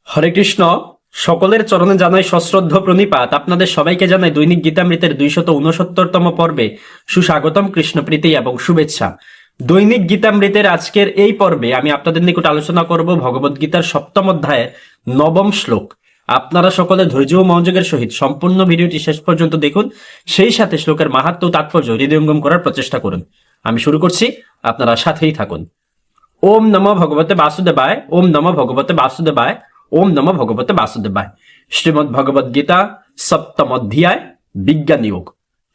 হরে কৃষ্ণ। সকলের চরণে জানাই সশ্রদ্ধ প্রণিপাত। আপনাদের সবাইকে জানাই দৈনিক গীতামৃতের 269তম পর্বে সুস্বাগতম, কৃষ্ণপ্রীতি এবং শুভেচ্ছা। দৈনিক গীতামৃতের আজকের এই পর্বে আমি আপনাদের নিকট আলোচনা করব ভগবদ গীতার 7ম অধ্যায়ের 9ম শ্লোক। আপনারা সকলে ধৈর্য ও মনোযোগের সহিত সম্পূর্ণ ভিডিওটি শেষ পর্যন্ত দেখুন, সেই সাথে শ্লোকের মাহাত্ম্য ও তাৎপর্য হৃদয়ঙ্গম করার প্রচেষ্টা করুন। আমি শুরু করছি, আপনারা সাথেই থাকুন। ওম নমো ভগবতে বাসুদেবায়, ওম নমো ভগবতে বাসুদেবায়, ওম নমো ভগবতে বাসুদেবায়। শ্রীমদ্ ভগবদ গীতা 7ম অধ্যায় বিজ্ঞান যোগ।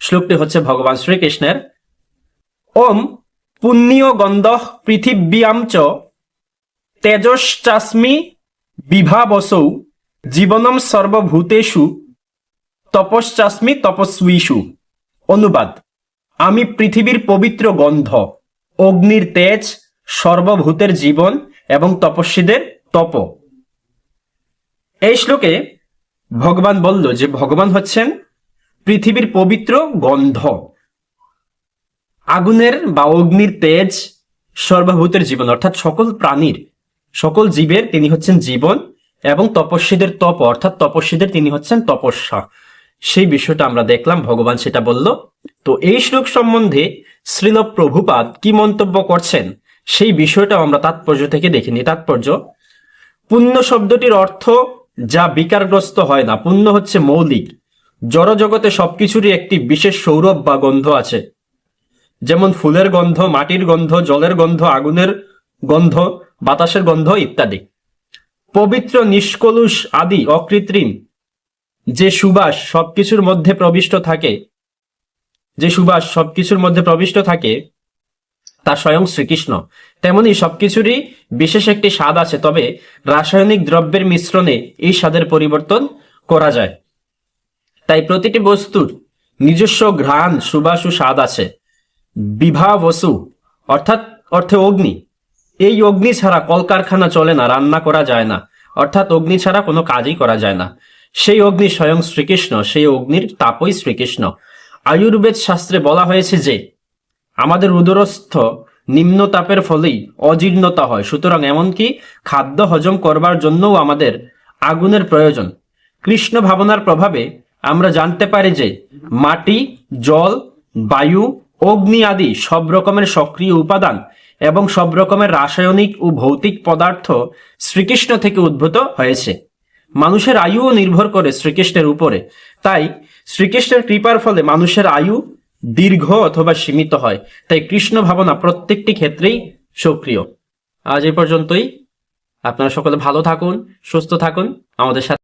শ্লোকটি হচ্ছে ভগবান শ্রীকৃষ্ণের। ওম পুণ্য গন্ধ পৃথিব্যাম চ তেজশ্চাস্মি বিভাবসৌ জীবনম সর্বভূতেষু তপশ্চাস্মি তপস্বীষু। অনুবাদ: আমি পৃথিবীর পবিত্র গন্ধ, অগ্নির তেজ, সর্বভূতের জীবন এবং তপস্বীদের তপ। এই শ্লোকে ভগবান বলল যে ভগবান হচ্ছেন পৃথিবীর পবিত্র গন্ধ, আগুনের বা অগ্নির তেজ, সর্বভূতের জীবন অর্থাৎ সকল প্রাণীর, সকল জীবের তিনি হচ্ছেন জীবন, এবং তপস্বীদের তপ অর্থাৎ তপস্বীদের তিনি হচ্ছেন তপস্যা। সেই বিষয়টা আমরা দেখলাম, ভগবান সেটা বলল। তো এই শ্লোক সম্বন্ধে শ্রীল প্রভুপাদ কি মন্তব্য করছেন সেই বিষয়টাও আমরা তাৎপর্য থেকে দেখিনি। তাৎপর্য: পুণ্য শব্দটির অর্থ যা বিকারগ্রস্ত হয় না। পুণ্য হচ্ছে মৌলিক। জড় জগতে সবকিছুরই একটি বিশেষ সৌরভ বা গন্ধ আছে, যেমন ফুলের গন্ধ, মাটির গন্ধ, জলের গন্ধ, আগুনের গন্ধ, বাতাসের গন্ধ ইত্যাদি। পবিত্র, নিষ্কলুষ আদি অকৃত্রিম যে সুবাস সবকিছুর মধ্যে প্রবিষ্ট থাকে তা স্বয়ং শ্রীকৃষ্ণ। তেমনি সবকিছুরই বিশেষ একটি স্বাদ আছে, তবে রাসায়নিক দ্রব্যের মিশ্রণে এই স্বাদের পরিবর্তন করা যায়। তাই প্রতিটি বস্তুর নিজস্ব ঘ্রাণ, সুবাস ও স্বাদ আছে। বিভাবসু অর্থে অগ্নি। এই অগ্নি ছাড়া কলকারখানা চলে না, রান্না করা যায় না, অর্থাৎ অগ্নি ছাড়া কোনো কাজই করা যায় না। সেই অগ্নি স্বয়ং শ্রীকৃষ্ণ, সেই অগ্নির তাপই শ্রীকৃষ্ণ। আয়ুর্বেদ শাস্ত্রে বলা হয়েছে যে আমাদের উদরস্থ নিম্ন তাপের ফলেই অজীর্ণতা হয়, সুতরাং এমনকি খাদ্য হজম করবার জন্যও আমাদের আগুনের প্রয়োজন। কৃষ্ণ ভাবনার প্রভাবে আমরা জানতে পারি যে মাটি, জল, বায়ু, অগ্নি আদি সব রকমের সক্রিয় উপাদান এবং সব রকমের রাসায়নিক ও ভৌতিক পদার্থ শ্রীকৃষ্ণ থেকে উদ্ভূত হয়েছে। মানুষের আয়ুও নির্ভর করে শ্রীকৃষ্ণের উপরে। তাই শ্রীকৃষ্ণের কৃপার ফলে মানুষের আয়ু দীর্ঘ অথবা সীমিত হয়। তাই কৃষ্ণ ভাবনা প্রত্যেকটি ক্ষেত্রেই সক্রিয়। আজ এই পর্যন্তই। আপনারা সকলে ভালো থাকুন, সুস্থ থাকুন, আমাদের সাথে